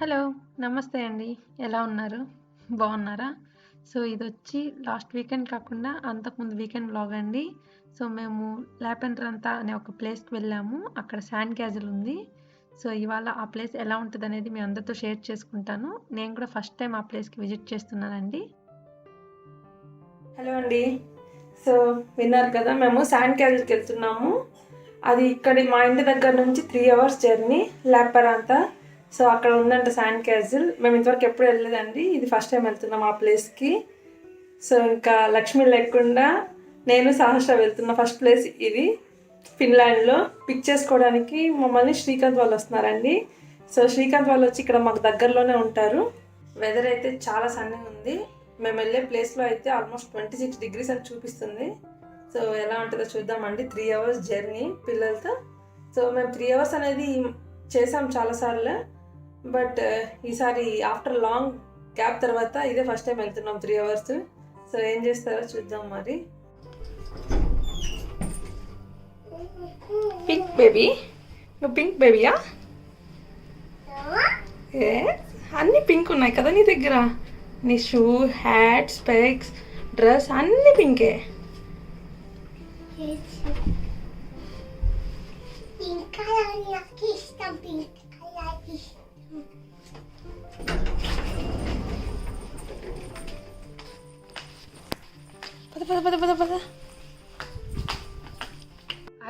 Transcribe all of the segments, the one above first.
Hello. నమస్తే అండి. ఎలా ఉన్నారు? బాగున్నారా? సో, ఇదొచ్చి లాస్ట్ వీకెండ్ కాకుండా అంతకుముందు వీకెండ్ వ్లాగ్ అండి. సో, మేము లాపెండ్రంతా అనే ఒక ప్లేస్‌కి వెళ్ళాము. అక్కడ శాండ్ క్యాజిల్ ఉంది. సో, ఇవాళ ఆ ప్లేస్ ఎలా ఉంటదనేది మీ అందరితో షేర్ చేసుకుంటాను. నేను కూడా ఫస్ట్ టైం ఆ ప్లేస్‌కి విజిట్ చేస్తున్నానండి. హలో అండి. సో, విన్నారు కదా, మేము శాండ్ క్యాజిల్‌కి వెళ్తున్నాము. అది ఇక్కడి మా ఇంటి దగ్గర నుంచి 3 అవర్స్ జర్నీ లాపెరాంతా. సో అక్కడ ఉందంట శాండ్ క్యాజిల్. మేము ఇంతవరకు ఎప్పుడు వెళ్ళలేదండి, ఇది ఫస్ట్ టైం వెళ్తున్నాం ఆ ప్లేస్కి. సో ఇంకా లక్ష్మి లేకుండా నేను సహస్ర వెళ్తున్న ఫస్ట్ ప్లేస్ ఇది ఫిన్లాండ్లో. పిక్ చేసుకోవడానికి మమ్మల్ని శ్రీకాంత్ వాళ్ళు వస్తున్నారండి. సో శ్రీకాంత్ వాళ్ళు వచ్చి ఇక్కడ మాకు దగ్గరలోనే ఉంటారు. వెదర్ అయితే చాలా సన్నగా ఉంది. మేము వెళ్ళే ప్లేస్లో అయితే ఆల్మోస్ట్ 26 degrees అని చూపిస్తుంది. సో ఎలా ఉంటుందో చూద్దామండి. 3 అవర్స్ జర్నీ పిల్లలతో. సో మేము 3 అవర్స్ అనేది చేసాం చాలాసార్లు, బట్ ఈసారి ఆఫ్టర్ లాంగ్ గ్యాప్ తర్వాత ఇదే ఫస్ట్ టైం వెళ్తున్నాం 3 అవర్స్. సో ఏం చేస్తారో చూద్దాం మరి. పింక్ బేబీ, నువ్వు పింక్ బేబీయా? ఏ అన్నీ పింక్ ఉన్నాయి కదా నీ దగ్గర. నీ షూ, హ్యాట్, స్పెక్స్, డ్రెస్ అన్నీ పింకే.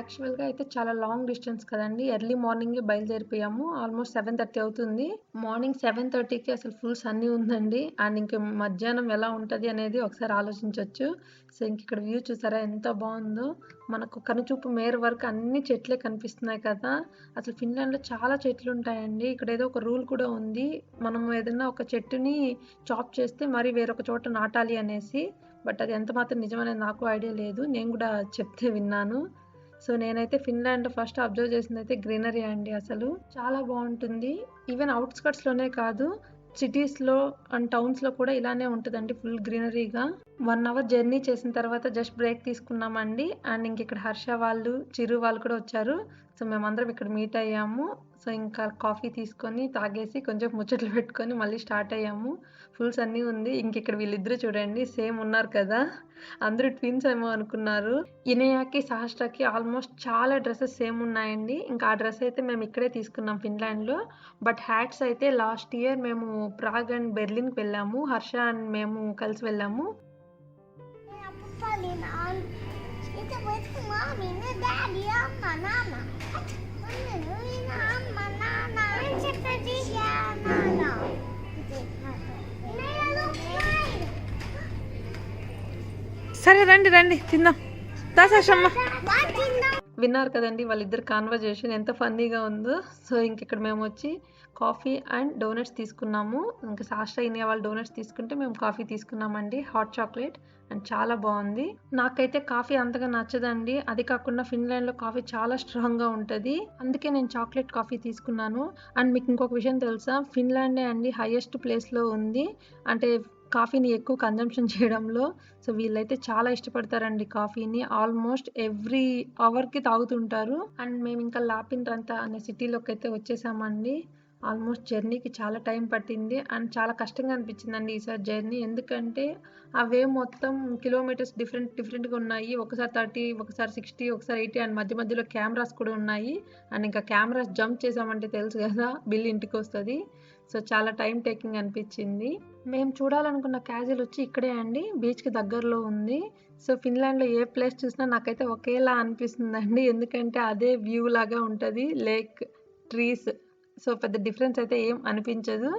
యాక్చువల్గా అయితే చాలా లాంగ్ డిస్టెన్స్ కదండి. ఎర్లీ మార్నింగే బయలుదేరిపోయాము. ఆల్మోస్ట్ 7:30 అవుతుంది. మార్నింగ్ 7:30కి అసలు ఫుల్ సన్నీ ఉందండి. అండ్ ఇంక మధ్యాహ్నం ఎలా ఉంటుంది అనేది ఒకసారి ఆలోచించవచ్చు. సో ఇంక ఇక్కడ వ్యూ చూసారా ఎంత బాగుందో. మనకు కనుచూపు మేర వరకు అన్ని చెట్లే కనిపిస్తున్నాయి కదా. అసలు ఫిన్లాండ్లో చాలా చెట్లు ఉంటాయండి. ఇక్కడ ఏదో ఒక రూల్ కూడా ఉంది, మనం ఏదైనా ఒక చెట్టుని చాప్ చేస్తే మరి వేరొక చోట నాటాలి అనేసి. బట్ అది ఎంత మాత్రం నిజమనేది నాకు ఐడియా లేదు, నేను కూడా చెప్తే విన్నాను. సో నేనైతే ఫిన్లాండ్ ఫస్ట్ అబ్జర్వ్ చేసింది అయితే గ్రీనరీ అండి. అసలు చాలా బాగుంటుంది. ఈవెన్ అవుట్స్కట్స్లోనే కాదు, సిటీస్లో అండ్ టౌన్స్లో కూడా ఇలానే ఉంటుందండి, ఫుల్ గ్రీనరీగా. 1 అవర్ జర్నీ చేసిన తర్వాత జస్ట్ బ్రేక్ తీసుకున్నామండి. అండ్ ఇంక ఇక్కడ హర్ష వాళ్ళు, చిరు వాళ్ళు కూడా వచ్చారు. సో మేమందరం ఇక్కడ మీట్ అయ్యాము. సో ఇంకా కాఫీ తీసుకొని తాగేసి కొంచెం ముచ్చట్లు పెట్టుకొని మళ్ళీ స్టార్ట్ అయ్యాము. ఫుల్ సన్నీ ఉంది. ఇంక ఇక్కడ వీళ్ళిద్దరూ చూడండి సేమ్ ఉన్నారు కదా, అందరూ ట్విన్స్ ఏమో అనుకున్నారు. ఇనయాకి, సహస్రకి ఆల్మోస్ట్ చాలా డ్రెస్సెస్ సేమ్ ఉన్నాయండి. ఇంకా ఆ డ్రెస్ అయితే మేము ఇక్కడే తీసుకున్నాం ఫిన్లాండ్లో. బట్ హ్యాట్స్ అయితే లాస్ట్ ఇయర్ మేము ప్రాగ్ అండ్ బెర్లిన్కి వెళ్ళాము. హర్ష అండ్ మేము కలిసి వెళ్ళాము. సరే రండి రండి తిందాం. దాసమ్మ విన్నారు కదండి వాళ్ళిద్దరు కాన్వర్జేషన్ ఎంత ఫన్నీగా ఉందో. సో ఇంక ఇక్కడ మేము వచ్చి కాఫీ అండ్ డోనట్స్ తీసుకున్నాము. ఇంకా సాస్ట్రా ఇనియా వాళ్ళు డోనట్స్ తీసుకుంటే మేము కాఫీ తీసుకున్నామండి, హాట్ చాక్లెట్. అండ్ చాలా బాగుంది. నాకైతే కాఫీ అంతగా నచ్చదండి. అది కాకుండా ఫిన్లాండ్లో కాఫీ చాలా స్ట్రాంగ్గా ఉంటుంది, అందుకే నేను చాక్లెట్ కాఫీ తీసుకున్నాను. అండ్ మీకు ఇంకొక విషయం తెలుసా, ఫిన్లాండే అండి హైయెస్ట్ ప్లేస్లో ఉంది అంటే కాఫీని ఎక్కువ కన్జంప్షన్ చేయడంలో. సో వీళ్ళైతే చాలా ఇష్టపడతారండి కాఫీని. ఆల్మోస్ట్ ఎవ్రీ అవర్కి తాగుతుంటారు. అండ్ మేము ఇంకా లాపెండ్రంతా అనే సిటీలోకి అయితే వచ్చేసామండి. ఆల్మోస్ట్ జర్నీకి చాలా టైం పట్టింది అండ్ చాలా కష్టంగా అనిపించిందండి ఈసారి జర్నీ. ఎందుకంటే అవే మొత్తం కిలోమీటర్స్ డిఫరెంట్గా ఉన్నాయి. ఒకసారి 30, ఒకసారి 60, ఒకసారి 80 అండ్ మధ్య మధ్యలో కెమెరాస్ కూడా ఉన్నాయి. అండ్ ఇంకా కెమెరాస్ జంప్ చేసామంటే తెలుసు కదా బిల్ ఇంటికి వస్తుంది. సో చాలా టైం టేకింగ్ అనిపించింది. మేము చూడాలనుకున్న క్యాజిల్ వచ్చి ఇక్కడే అండి, బీచ్కి దగ్గరలో ఉంది. సో ఫిన్లాండ్లో ఏ ప్లేస్ చూసినా నాకైతే ఒకేలా అనిపిస్తుందండి, ఎందుకంటే అదే వ్యూ లాగా ఉంటుంది, లేక్, ట్రీస్. సో పెద్ద డిఫరెన్స్ అయితే ఏం అనిపించదు.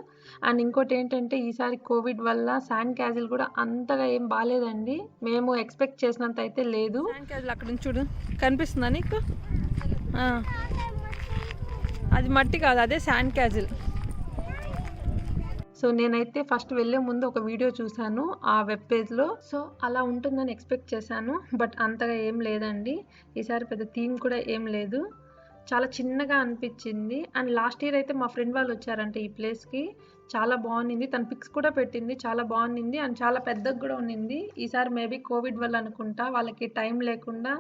అండ్ ఇంకోటి ఏంటంటే ఈసారి కోవిడ్ వల్ల శాండ్ క్యాజిల్ కూడా అంతగా ఏం బాగాలేదండి, మేము ఎక్స్పెక్ట్ చేసినంత అయితే లేదు. శాండ్ క్యాజిల్ అక్కడ నుంచి చూడు, కనిపిస్తుందా నీకు? అది మట్టి కాదు, అదే శాండ్ క్యాజిల్. సో నేనైతే ఫస్ట్ వెళ్ళే ముందు ఒక వీడియో చూశాను ఆ వెబ్ పేజ్లో. సో అలా ఉంటుందని ఎక్స్పెక్ట్ చేశాను, బట్ అంతగా ఏం లేదండి. ఈసారి పెద్ద థీమ్ కూడా ఏం లేదు, చాలా చిన్నగా అనిపించింది. అండ్ లాస్ట్ ఇయర్ అయితే మా ఫ్రెండ్ వాళ్ళు వచ్చారంటే ఈ ప్లేస్కి, చాలా బాగుంది. తన పిక్స్ కూడా పెట్టింది, చాలా బాగుంది అండ్ చాలా పెద్దగా కూడా ఉన్నింది. ఈసారి మేబీ కోవిడ్ వల్ల అనుకుంటా వాళ్ళకి టైం లేకుండా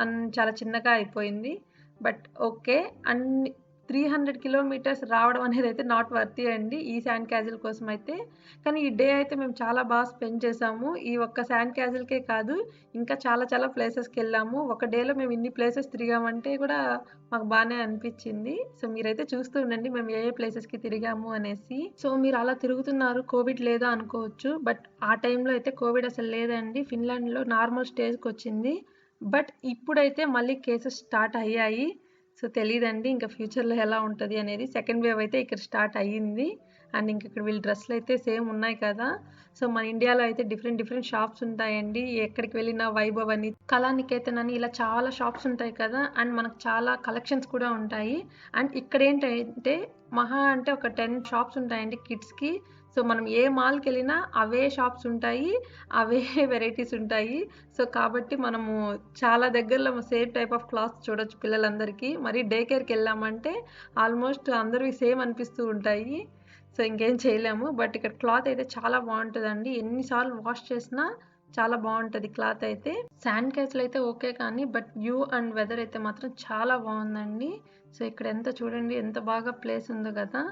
అండ్ చాలా చిన్నగా అయిపోయింది. But okay. అండ్ 300 కిలోమీటర్స్ రావడం అనేదైతే నాట్ వర్తీ అండి ఈ శాండ్ క్యాజిల్ కోసం అయితే. కానీ ఈ డే అయితే మేము చాలా బాగా స్పెండ్ చేశాము. ఈ ఒక్క శాండ్ క్యాజిల్‌కే కాదు, ఇంకా చాలా చాలా ప్లేసెస్‌కెళ్ళాము. ఒక డేలో మేము ఇన్ని ప్లేసెస్ తిరిగామంటే కూడా మాకు బానే అనిపిచ్చింది. సో, మీరైతే చూస్తూ ఉండండి మేము ఏ ఏ ప్లేసెస్‌కి తిరిగాము అనేసి. సో, మీరు అలా తిరుగుతున్నారు కోవిడ్ లేదా అనుకోవచ్చు. బట్ ఆ టైంలో అయితే కోవిడ్ అసలు లేదండి. ఫిన్లాండ్‌లో నార్మల్ స్టేజ్‌కొచ్చింది. బట్ ఇప్పుడైతే మళ్ళీ కేసెస్ స్టార్ట్ అయ్యాయి. సో, తెలీదండి ఇంకా ఫ్యూచర్‌లో ఎలా ఉంటది అనేది. సెకండ్ వేవ్ అయితే ఇక్కడ స్టార్ట్ అయ్యింది. అండ్ ఇంక ఇక్కడ వీళ్ళ డ్రెస్‌లయితే సేమ్ ఉన్నాయి కదా! సో, మన ఇండియాలో అయితే డిఫరెంట్ డిఫరెంట్ షాప్స్ ఉంటాయండి. ఎక్కడికి వెళ్ళినా వైభవ్ అని, కళానికేతన్ అని ఇలా చాలా షాప్స్ ఉంటాయి కదా! అండ్ మనకు చాలా కలెక్షన్స్ కూడా ఉంటాయి. అండ్ ఇక్కడేంటంటే మహా అంటే ఒక 10 షాప్స్ ఉంటాయండి కిడ్స్‌కి. సో, మనం ఏ మాల్‌కెళ్ళినా అవే షాప్స్ ఉంటాయి. అవే వెరైటీస్ ఉంటాయి. సో, కాబట్టి మనము చాలా దగ్గరలో సేమ్ టైప్ ఆఫ్ క్లాత్స్ చూడొచ్చు పిల్లలందరికీ. మరి డే కేర్‌కెళ్ళామంటే ఆల్మోస్ట్ అందరివి సేమ్ అనిపిస్తూ ఉంటాయి. సో, ఇంకేం చేయలేము. బట్ ఇక్కడ క్లాత్ అయితే చాలా బావుంటదండి. ఎన్ని సార్లు వాష్ చేసినా చాలా బావుంటది క్లాత్ అయితే. శాండ్ క్యాస్ల్ అయితే ఓకే కానీ బట్ వ్యూ అండ్ వెదర్ అయితే మాత్రం చాలా బావుందండి. సో, ఇక్కడ ఎంత చూడండి ఎంత బాగా ప్లేస్ ఉందో గదా!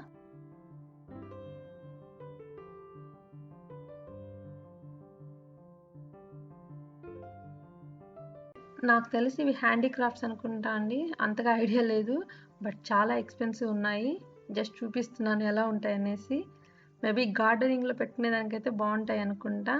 నాకు తెలిసి ఇవి హ్యాండీక్రాఫ్ట్స్ అనుకుంటా అండి. అంతగా ఐడియా లేదు. బట్ చాలా ఎక్స్‌పెన్సివ్ ఉన్నాయి. జస్ట్ చూపిస్తున్నాను ఎలా ఉంటాయనేసి. మేబీ గార్డెనింగ్‌లో పెట్టుకునేదానికైతే బావుంటాయనుకుంటా.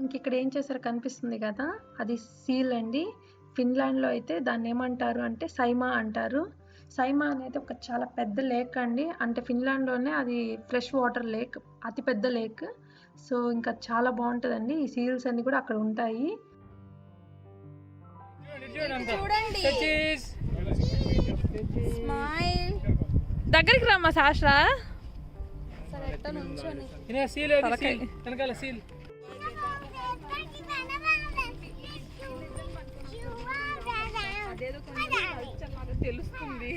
ఇంకిక్కడ ఏం చేశారో కనిపిస్తుంది గదా! అది సీల్ అండి. ఫిన్లాండ్‌లో అయితే దాన్నేమంటారు అంటే సైమా అంటారు. సైమా అనేది ఒక చాలా పెద్ద లేక్ అండి. అంటే ఫిన్లాండ్‌లోనే అది ఫ్రెష్ వాటర్ లేక్. అతి పెద్ద లేక్. సో, ఇంకా చాలా బావుంటదండి. ఈ సీల్స్ అన్నీ కూడా అక్కడ ఉంటాయి. చూడండి స్మైల్ దగ్గరికి రమ్మా శాస్త్రా. సరే ఎట్ట నుంచొని వెనకాల సీల్ తెలుస్తుంది.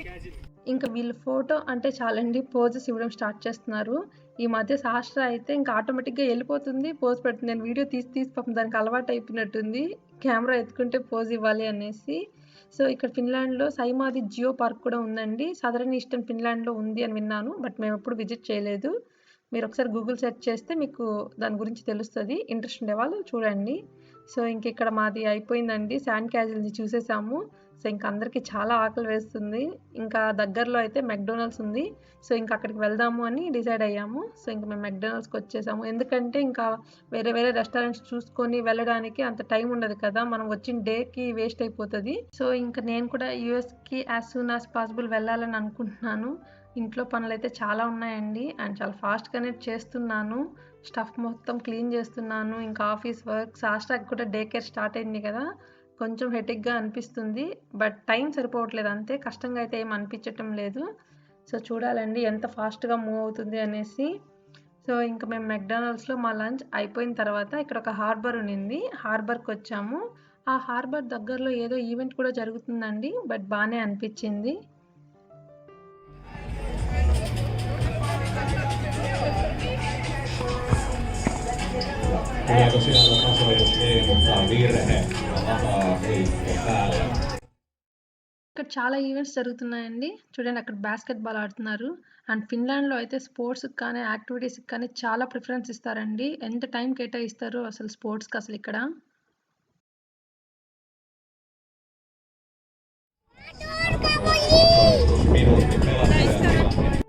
ఇంక వీళ్ళు ఫోటో అంటే చాలండి పోజెస్ ఇవ్వడం స్టార్ట్ చేస్తున్నారు. ఈ మధ్య శాస్త్ర అయితే ఇంకా ఆటోమేటిక్‌గా ఎళ్ళిపోతుంది. పోజ్ పెడుతుంది. నేను వీడియో తీసి తీసి పాపం దానికి అలవాటయిపోయినట్టుంది. కెమెరా ఎత్తుకుంటే పోజ్ ఇవ్వాలి అనేసి. సో, ఇక్కడ ఫిన్లాండ్‌లో సైమాది జియో పార్క్ కూడా ఉందండి. సదరన్ ఈస్టర్న్ ఫిన్లాండ్‌లో ఉంది అని విన్నాను. బట్ మేమెప్పుడు విజిట్ చేయలేదు. మీరొకసారి గూగుల్ సెర్చ్ చేస్తే మీకు దాని గురించి తెలుస్తది. ఇంట్రెస్ట్ ఉండేవాళ్ళు చూడండి. సో, ఇంకిక్కడ మాది అయిపోయిందండి. శాండ్ క్యాజిల్‌ని చూసేసాము. సో, ఇంక అందరికీ చాలా ఆకలి వేస్తుంది. ఇంకా దగ్గరలో అయితే మెక్‌డొనాల్డ్స్ ఉంది. సో, ఇంక అక్కడికి వెళ్దాము అని డిసైడ్ అయ్యాము. సో, ఇంక మేము మెక్‌డొనాల్డ్స్‌కొచ్చేసాము. ఎందుకంటే ఇంకా వేరే వేరే రెస్టారెంట్స్ చూసుకొని వెళ్ళడానికి అంత టైం ఉండదు కదా! మనం వచ్చిన డేకి వేస్ట్ అయిపోతది. సో, ఇంక నేను కూడా యూఎస్‌కి యాస్ సూన్ యాస్ పాసిబుల్ వెళ్ళాలని అనుకుంటున్నాను. ఇంట్లో పనులైతే చాలా ఉన్నాయండి. అండ్ చాలా ఫాస్ట్‌గానే చేస్తున్నాను. స్టఫ్ మొత్తం క్లీన్ చేస్తున్నాను. ఇంకా ఆఫీస్ వర్క్, శాస్త్రాకి కూడా డే కేర్ స్టార్ట్ అయింది కదా! కొంచెం హెడేక్‌గా అనిపిస్తుంది. బట్ టైం సరిపోవట్లేదు అంతే. కష్టంగా అయితే ఏమి అనిపించటం లేదు. సో, చూడాలండి ఎంత ఫాస్ట్‌గా మూవ్ అవుతుంది అనేసి. సో, ఇంక మేము మెక్‌డొనాల్డ్స్‌లో మా లంచ్ అయిపోయిన తర్వాత ఇక్కడ ఒక హార్బర్ ఉన్నింది. హార్బర్‌కొచ్చాము. ఆ హార్బర్ దగ్గరలో ఏదో ఈవెంట్ కూడా జరుగుతుందండి. బట్ బానే అనిపించింది. Ja tosiaan on osoitus ilmoittaa virhe ja ei päällä. ఇక్కడ చాలా ఈవెంట్స్ జరుగుతున్నాయండి. చూడండి అక్కడ బాస్కెట్ బాల్ ఆడుతున్నారు. అండ్ ఫిన్లాండ్‌లో అయితే స్పోర్ట్స్‌కి కానీ, యాక్టివిటీస్‌కి కానీ చాలా ప్రిఫరెన్స్ ఇస్తారండి. ఎంత టైం కేటాయిస్తారో అసలు స్పోర్ట్స్‌కి అసలిక్కడ. Minuutti pelastaja.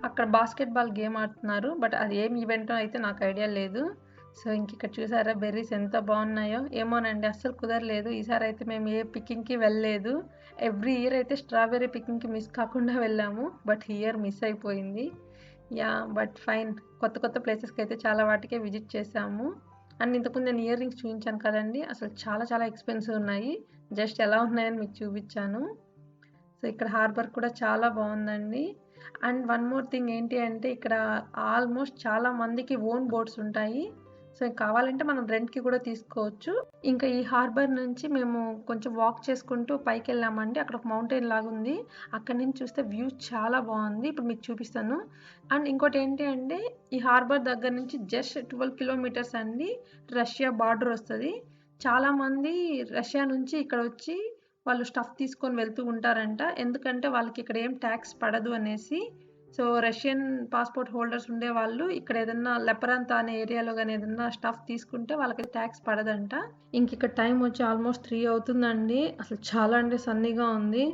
అక్కడ బాస్కెట్ బాల్ గేమ్ ఆడుతున్నారు. బట్ అది ఏం ఈవెంటో అయితే నాకు ఐడియా లేదు. సో, ఇంకిక్కడ చూసారా బెర్రీస్ ఎంత బాగున్నాయో. ఏమోనండి అస్సలు కుదరలేదు. ఈసారి అయితే మేము ఏ పికింగ్‌కి వెళ్ళలేదు. ఎవ్రీ ఇయర్ అయితే స్ట్రాబెర్రీ పికింగ్‌కి మిస్ కాకుండా వెళ్ళాము. బట్ ఈ ఇయర్ మిస్ అయిపోయింది. యాహ్! But fine. కొత్త కొత్త ప్లేసెస్‌కి అయితే చాలా వాటికే విజిట్ చేశాము. అండ్ ఇంతకుముందు నేను ఇయర్ రింగ్స్ చూయించాను కదండీ! అసలు చాలా చాలా ఎక్స్‌పెన్సివ్ ఉన్నాయి. జస్ట్ ఎలా ఉన్నాయని మీకు చూపించాను. సో, ఇక్కడ హార్బర్ కూడా చాలా బావుందండి. అండ్ వన్ మోర్ థింగ్ ఏంటి అంటే ఇక్కడ ఆల్మోస్ట్ చాలా మందికి ఓన్ బోట్స్ ఉంటాయి. సో కావాలంటే మనం రెంట్కి కూడా తీసుకోవచ్చు. ఇంకా ఈ హార్బర్ నుంచి మేము కొంచెం వాక్ చేసుకుంటూ పైకి వెళ్ళామండి. అక్కడ ఒక మౌంటైన్ లాగా ఉంది. అక్కడి నుంచి చూస్తే వ్యూ చాలా బాగుంది. ఇప్పుడు మీకు చూపిస్తాను. అండ్ ఇంకోటి ఏంటి అంటే ఈ హార్బర్ దగ్గర నుంచి జస్ట్ 12 కిలోమీటర్స్ అండి రష్యా బార్డర్ వస్తుంది. చాలామంది రష్యా నుంచి ఇక్కడ వచ్చి వాళ్ళు స్టఫ్ తీసుకొని వెళ్తూ ఉంటారంట. ఎందుకంటే వాళ్ళకి ఇక్కడ ఏం ట్యాక్స్ పడదు అనేసి. సో రష్యన్ పాస్పోర్ట్ హోల్డర్స్ ఉండేవాళ్ళు ఇక్కడ ఏదన్నా లెపరాంతా అనే ఏరియాలో కానీ ఏదన్నా స్టఫ్ తీసుకుంటే వాళ్ళకి ట్యాక్స్ పడదంట. ఇంక ఇక్కడ టైం వచ్చి ఆల్మోస్ట్ 3 అవుతుందండి. అసలు చాలా అంటే సన్నీగా ఉంది.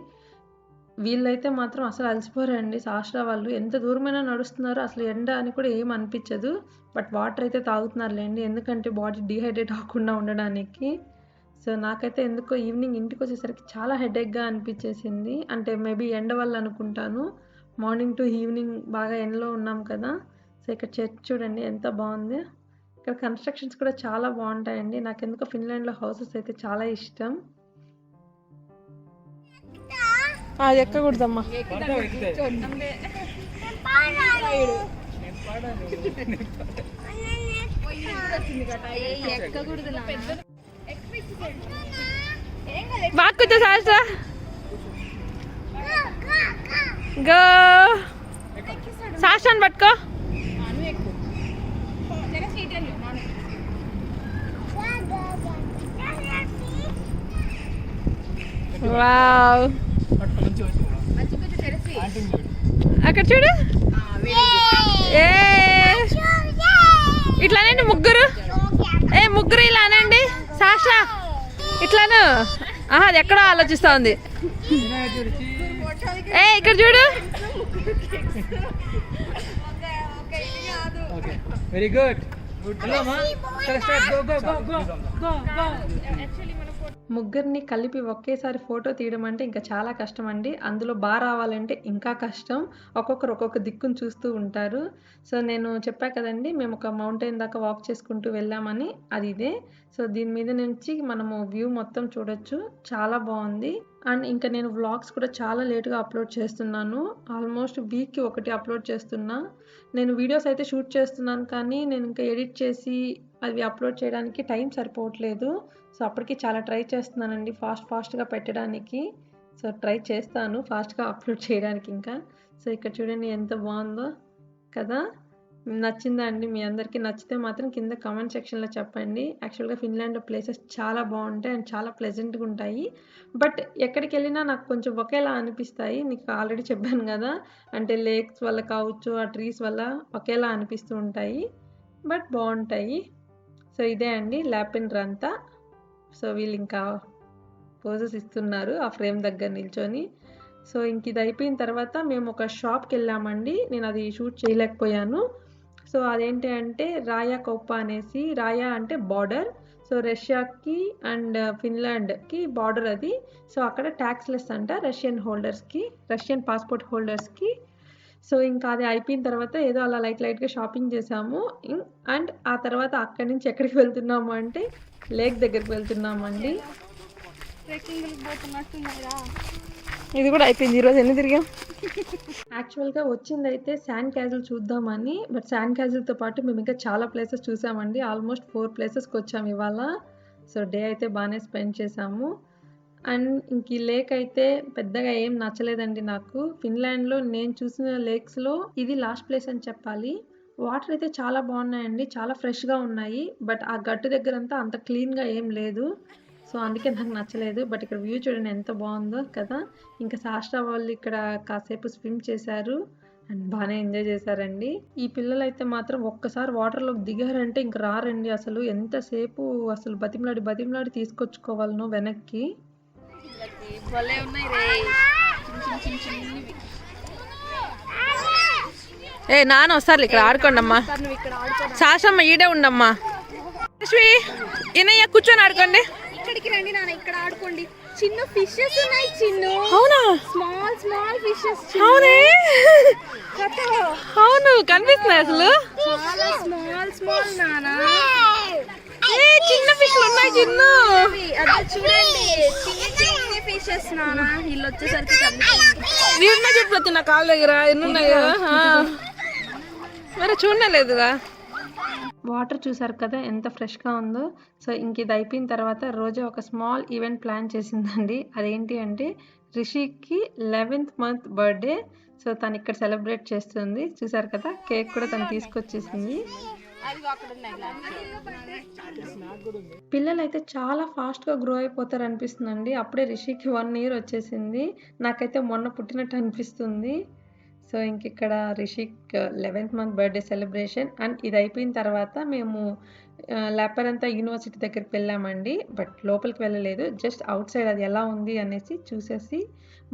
వీళ్ళైతే మాత్రం అసలు అలసిపోరండి సాష్ట్రా వాళ్ళు. ఎంత దూరమైనా నడుస్తున్నారు. అసలు ఎండ అని కూడా ఏం అనిపించదు. బట్ వాటర్ అయితే తాగుతున్నారులేండి, ఎందుకంటే బాడీ డీహైడ్రేట్ అవ్వకుండా ఉండడానికి. సో నాకైతే ఎందుకో ఈవినింగ్ ఇంటికి వచ్చేసరికి చాలా హెడేక్గా అనిపించేసింది. అంటే మేబీ ఎండ వల్ల అనుకుంటాను. మార్నింగ్ టు ఈవినింగ్ బాగా ఎండలో ఉన్నాం కదా. సో ఇక్కడ చర్చ్ చూడండి ఎంత బాగుంది. ఇక్కడ కన్స్ట్రక్షన్స్ కూడా చాలా బాగుంటాయండి. నాకు ఎందుకో ఫిన్లాండ్లో హౌసెస్ అయితే చాలా ఇష్టం. అది ఎక్కకూడదమ్మా. బాగా కూర్చో శాస్త్ర. గో శాస్త్రాన్ని పట్టుకో. వావ్, అక్కడ చూడు. ఇట్లానండి ముగ్గురు. ముగ్గురు ఇలా అనండి. శాస్త్ర ఇట్లాను. అది ఎక్కడో ఆలోచిస్తా ఉంది. ఇక్కడ చూడు. Very good. ముగ్గురిని కలిపి ఒకేసారి ఫోటో తీయడం అంటే ఇంకా చాలా కష్టం అండి. అందులో బాగా రావాలంటే ఇంకా కష్టం. ఒక్కొక్కరు ఒక్కొక్క దిక్కును చూస్తూ ఉంటారు. సో నేను చెప్పా కదండి, మేము ఒక మౌంటైన్ దాకా వాక్ చేసుకుంటూ వెళ్ళామని. అది ఇదే. సో దీని మీద నుంచి మనము వ్యూ మొత్తం చూడొచ్చు. చాలా బాగుంది. అండ్ ఇంకా నేను వ్లాగ్స్ కూడా చాలా లేట్గా అప్లోడ్ చేస్తున్నాను. ఆల్మోస్ట్ వీక్కి ఒకటి అప్లోడ్ చేస్తున్నా. నేను వీడియోస్ అయితే షూట్ చేస్తున్నాను, కానీ నేను ఇంకా ఎడిట్ చేసి అవి అప్లోడ్ చేయడానికి టైం సరిపోవట్లేదు. సో అప్పటికి చాలా ట్రై చేస్తున్నానండి ఫాస్ట్గా పెట్టడానికి. సో ట్రై చేస్తాను ఫాస్ట్గా అప్లోడ్ చేయడానికి ఇంకా. సో ఇక్కడ చూడండి ఎంత బాగుందో కదా. నచ్చిందా అండి మీ అందరికీ? నచ్చితే మాత్రం కింద కామెంట్ సెక్షన్లో చెప్పండి. యాక్చువల్గా ఫిన్లాండ్లో ప్లేసెస్ చాలా బాగుంటాయి అండ్ చాలా ప్లెజెంట్గా ఉంటాయి. బట్ ఎక్కడికి వెళ్ళినా నాకు కొంచెం ఒకేలా అనిపిస్తాయి. నీకు ఆల్రెడీ చెప్పాను కదా, అంటే లేక్స్ వల్ల కావచ్చు, ఆ ట్రీస్ వల్ల ఒకేలా అనిపిస్తూ ఉంటాయి. బట్ బాగుంటాయి. సో ఇదే అండి ల్యాపెండ్ర అంతా. సో వీళ్ళు ఇంకా పోజెస్ ఇస్తున్నారు ఆ ఫ్రేమ్ దగ్గర నిల్చొని. సో ఇంక ఇది అయిపోయిన తర్వాత మేము ఒక షాప్కి వెళ్ళామండి. నేను అది షూట్ చేయలేకపోయాను. సో అదేంటి అంటే రాయా కౌప అనేసి. రాయా అంటే బార్డర్. సో రష్యాకి అండ్ ఫిన్లాండ్కి బార్డర్ అది. సో అక్కడ ట్యాక్స్ లెస్ అంట రష్యన్ పాస్పోర్ట్ హోల్డర్స్కి. సో ఇంకా అది అయిపోయిన తర్వాత ఏదో అలా లైట్గా షాపింగ్ చేసాము. అండ్ ఆ తర్వాత అక్కడి నుంచి ఎక్కడికి వెళ్తున్నాము అంటే లేక్ దగ్గరికి వెళ్తున్నామండి. ఇది కూడా అయిపోయింది. ఈరోజు ఎన్ని తిరిగాం. యాక్చువల్గా వచ్చింది అయితే శాండ్ క్యాజిల్ చూద్దామని. బట్ శాండ్ క్యాజిల్తో పాటు మేము ఇంకా చాలా ప్లేసెస్ చూసామండి. ఆల్మోస్ట్ 4 ప్లేసెస్కి వచ్చాము ఇవాళ. సో డే అయితే బాగానే స్పెండ్ చేసాము. అండ్ ఇంక ఈ లేక్ అయితే పెద్దగా ఏం నచ్చలేదండి నాకు. ఫిన్లాండ్లో నేను చూసిన లేక్స్లో ఇది లాస్ట్ ప్లేస్ అని చెప్పాలి. వాటర్ అయితే చాలా బాగున్నాయండి, చాలా ఫ్రెష్గా ఉన్నాయి. బట్ ఆ గట్టు దగ్గర అంతా అంత క్లీన్గా ఏం లేదు. సో అందుకే నాకు నచ్చలేదు. బట్ ఇక్కడ వ్యూ చూడండి ఎంత బాగుందో కదా. ఇంకా శాస్త్రా వాళ్ళు ఇక్కడ కాసేపు స్విమ్ చేశారు అండ్ బాగానే ఎంజాయ్ చేశారండి. ఈ పిల్లలు అయితే మాత్రం ఒక్కసారి వాటర్లోకి దిగారంటే ఇంక రారండి. అసలు ఎంతసేపు అసలు బతిమలాడి తీసుకొచ్చుకోవాలనో వెనక్కి. నాన్న వస్తారు ఇక్కడ ఆడుకోండి అమ్మా. శాస్త్రమ్మ ఈడే ఉండమ్మా. ఈయనయ్య కూర్చొని ఆడుకోండి. ఇక్కడికి రండి నాన్న, ఇక్కడ ఆడుకోండి. చిన్న ఫిషెస్ ఉన్నాయి. చిన్న అవునా? Small fishes. అవునే, అవును కనిపిస్తున్నాయి అసలు. చాలా స్మాల్ నాన్న. చిన్న ఫిష్లు ఉన్నాయి. చిన్న అదే చూడండి, చిన్న ఫిషెస్ నాన్న. వీళ్ళు వచ్చేసరికి వీడున్నా చెప్పొచ్చు నా కాళ్ళ దగ్గర ఎన్ని ఉన్నాయో. మరి చూడలేదుగా. వాటర్ చూసారు కదా ఎంత ఫ్రెష్గా ఉందో. సో ఇంక ఇది అయిపోయిన తర్వాత రోజా ఒక స్మాల్ ఈవెంట్ ప్లాన్ చేసిందండి. అదేంటి అంటే రిషికి 11th మంత్ బర్త్డే. సో తను ఇక్కడ సెలబ్రేట్ చేస్తుంది. చూసారు కదా కేక్ కూడా తను తీసుకొచ్చేసింది. పిల్లలు అయితే చాలా ఫాస్ట్గా గ్రో అయిపోతారు అనిపిస్తుందండి. అప్పుడే రిషికి 1 year వచ్చేసింది. నాకైతే మొన్న పుట్టినట్టు అనిపిస్తుంది. సో ఇంక ఇక్కడ Rishik 11th month birthday celebration and ఇది అయిపోయిన తర్వాత మేము లాపరంతా యూనివర్సిటీ దగ్గరికి వెళ్ళామండి. బట్ లోపలికి వెళ్ళలేదు. జస్ట్ అవుట్ సైడ్ అది ఎలా ఉంది అనేసి చూసేసి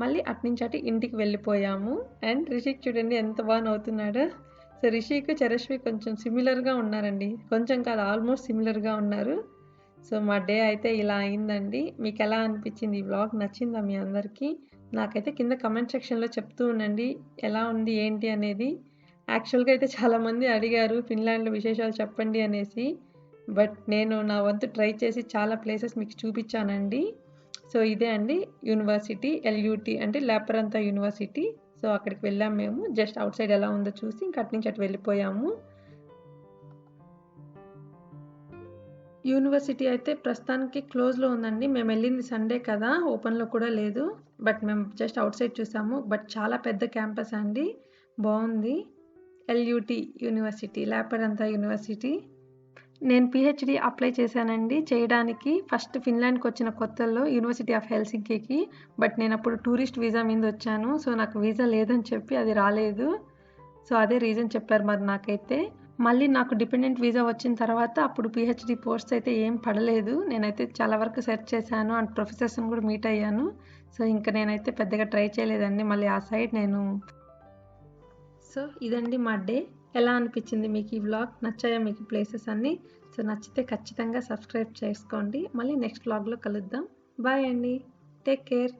మళ్ళీ అట్నుంచి అటు ఇంటికి వెళ్ళిపోయాము. అండ్ రిషిక్ చూడండి ఎంత బాగా నవ్వుతున్నాడో. సో రిషిక్ చరశ్వి కొంచెం సిమిలర్గా ఉన్నారండి. కొంచెం కాదు ఆల్మోస్ట్ సిమిలర్గా ఉన్నారు. సో మా డే అయితే ఇలా అయిందండి. మీకు ఎలా అనిపించింది? ఈ వ్లాగ్ నచ్చిందా మీ అందరికీ? నాకైతే కింద కమెంట్ సెక్షన్లో చెప్తూ ఉండండి ఎలా ఉంది ఏంటి అనేది. యాక్చువల్గా అయితే చాలామంది అడిగారు ఫిన్లాండ్లో విశేషాలు చెప్పండి అనేసి. బట్ నేను నా వంతు ట్రై చేసి చాలా ప్లేసెస్ మీకు చూపించానండి. సో ఇదే అండి యూనివర్సిటీ LUT అంటే లాపరంతా యూనివర్సిటీ. సో అక్కడికి వెళ్ళాము మేము. జస్ట్ అవుట్ సైడ్ ఎలా ఉందో చూసి ఇంక అటు నుంచి అటు వెళ్ళిపోయాము. యూనివర్సిటీ అయితే ప్రస్తుతానికి క్లోజ్లో ఉందండి. మేము వెళ్ళింది సండే కదా, ఓపెన్లో కూడా లేదు. బట్ మేము జస్ట్ అవుట్ సైడ్ చూసాము. బట్ చాలా పెద్ద క్యాంపస్ అండి, బాగుంది. LUT university, Lappeenranta university. నేను PhD అప్లై చేశానండి చేయడానికి. ఫస్ట్ ఫిన్లాండ్కి వచ్చిన కొత్తల్లో యూనివర్సిటీ ఆఫ్ హెల్సింకీకి. బట్ నేను అప్పుడు టూరిస్ట్ వీసా మీద వచ్చాను. సో నాకు వీసా లేదని చెప్పి అది రాలేదు. సో అదే రీజన్ చెప్పారు మరి నాకైతే. మళ్ళీ నాకు డిపెండెంట్ వీసా వచ్చిన తర్వాత అప్పుడు PhD పోస్ట్స్ అయితే ఏం పడలేదు. నేనైతే చాలా వరకు సెర్చ్ చేశాను అండ్ ప్రొఫెసర్స్ని కూడా మీట్ అయ్యాను. సో ఇంకా నేనైతే పెద్దగా ట్రై చేయలేదండి మళ్ళీ ఆ సైడ్ నేను. సో ఇదండి మా డే. ఎలా అనిపించింది మీకు ఈ వ్లాగ్? నచ్చాయా మీకు ప్లేసెస్ అన్నీ? సో నచ్చితే ఖచ్చితంగా సబ్స్క్రైబ్ చేసుకోండి. మళ్ళీ నెక్స్ట్ వ్లాగ్లో కలుద్దాం. బాయ్ అండి, టేక్ కేర్.